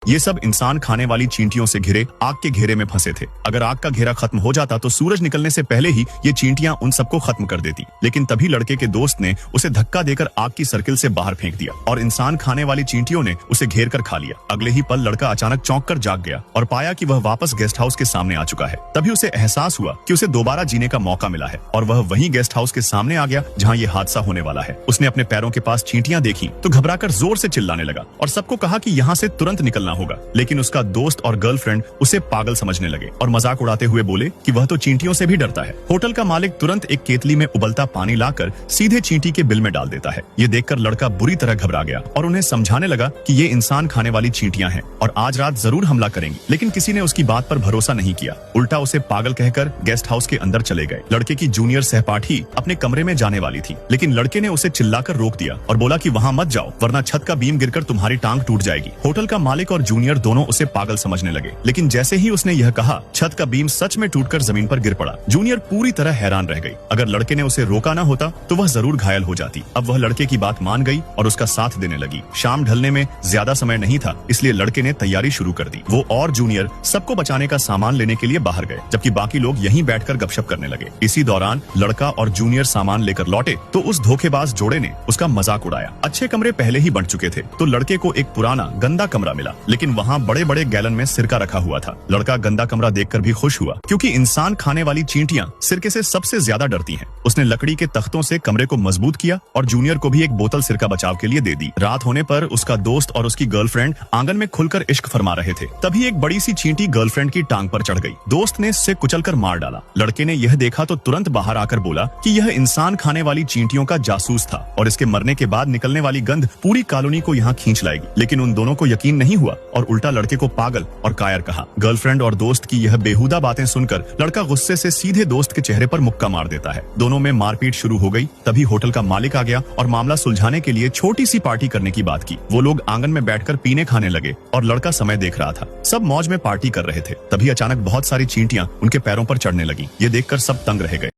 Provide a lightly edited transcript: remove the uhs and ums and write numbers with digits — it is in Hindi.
ये सब इंसान खाने वाली चींटियों से घिरे आग के घेरे में फंसे थे। अगर आग का घेरा खत्म हो जाता तो सूरज निकलने से पहले ही ये चींटियां उन सबको खत्म कर देती, लेकिन तभी लड़के के दोस्त ने उसे धक्का देकर आग की सर्किल से बाहर फेंक दिया और इंसान खाने वाली चींटियों ने उसे घेर कर खा लिया। अगले ही पल लड़का अचानक चौंक कर जाग गया और पाया कि वह वापस गेस्ट हाउस के सामने आ चुका है। तभी उसे एहसास हुआ कि उसे दोबारा जीने का मौका मिला है और वह वही गेस्ट हाउस के सामने आ गया जहाँ ये हादसा होने वाला है। उसने अपने पैरों के पास चींटियां देखी तो घबराकर जोर से चिल्लाने लगा और सबको कहा कि यहाँ से तुरंत निकलना होगा, लेकिन उसका दोस्त और गर्लफ्रेंड उसे पागल समझने लगे और मजाक उड़ाते हुए बोले कि वह तो चींटियों से भी डरता है। होटल का मालिक तुरंत एक केतली में उबलता पानी लाकर सीधे चींटी के बिल में डाल देता है। ये देखकर लड़का बुरी तरह घबरा गया और उन्हें समझाने लगा कि ये इंसान खाने वाली चींटियां हैं और आज रात जरूर हमला करेंगी, लेकिन किसी ने उसकी बात पर भरोसा नहीं किया। उल्टा उसे पागल कहकर गेस्ट हाउस के अंदर चले गए। लड़के की जूनियर सहपाठी अपने कमरे में जाने वाली थी, लेकिन लड़के ने उसे चिल्लाकर रोक दिया और बोला कि वहां मत जाओ वरना छत का बीम गिरकर तुम्हारी टांग टूट जाएगी। होटल का मालिक और जूनियर दोनों उसे पागल समझने लगे, लेकिन जैसे ही उसने यह कहा छत का बीम सच में टूटकर जमीन पर गिर पड़ा। जूनियर पूरी तरह हैरान रह गई। अगर लड़के ने उसे रोका ना होता तो वह जरूर घायल हो जाती। अब वह लड़के की बात मान गई और उसका साथ देने लगी। शाम ढलने में ज्यादा समय नहीं था, इसलिए लड़के ने तैयारी शुरू कर दी। वो और जूनियर सबको बचाने का सामान लेने के लिए बाहर गए, जबकि बाकी लोग यहीं बैठकर गपशप करने लगे। इसी दौरान लड़का और जूनियर सामान लेकर लौटे तो उस धोखेबाज जोड़े ने उसका मजाक उड़ाया। अच्छे कमरे पहले ही बन चुके थे तो लड़के को एक पुराना गंदा कमरा मिला, लेकिन वहाँ बड़े बड़े गैलन में सिरका रखा हुआ था। लड़का गंदा कमरा देखकर भी खुश हुआ, क्योंकि इंसान खाने वाली चींटियां सिरके से सबसे ज्यादा डरती हैं। उसने लकड़ी के तख्तों से कमरे को मजबूत किया और जूनियर को भी एक बोतल सिरका बचाव के लिए दे दी। रात होने पर उसका दोस्त और उसकी गर्लफ्रेंड आंगन में खुलकर इश्क फरमा रहे थे। तभी एक बड़ी सी चींटी गर्लफ्रेंड की टांग पर चढ़ गई। दोस्त ने इससे कुचलकर मार डाला। लड़के ने यह देखा तो तुरंत बाहर आकर बोला कि यह इंसान खाने वाली चींटियों का जासूस था और इसके मरने के बाद निकलने वाली गंध पूरी कॉलोनी को यहाँ खींच लाएगी। लेकिन उन दोनों को यकीन नहीं हुआ और उल्टा लड़के को पागल और कायर कहा। गर्लफ्रेंड और दोस्त की यह बेहुदा बातें सुनकर लड़का गुस्से से सीधे दोस्त के चेहरे पर मुक्का मार देता है। दोनों में मारपीट शुरू हो गई। तभी होटल का मालिक आ गया और मामला सुलझाने के लिए छोटी सी पार्टी करने की बात की। वो लोग आंगन में बैठकर पीने खाने लगे और लड़का समय देख रहा था। सब मौज में पार्टी कर रहे थे। तभी अचानक बहुत सारी चींटियां उनके पैरों पर चढ़ने लगी। ये देखकर सब तंग रह गए।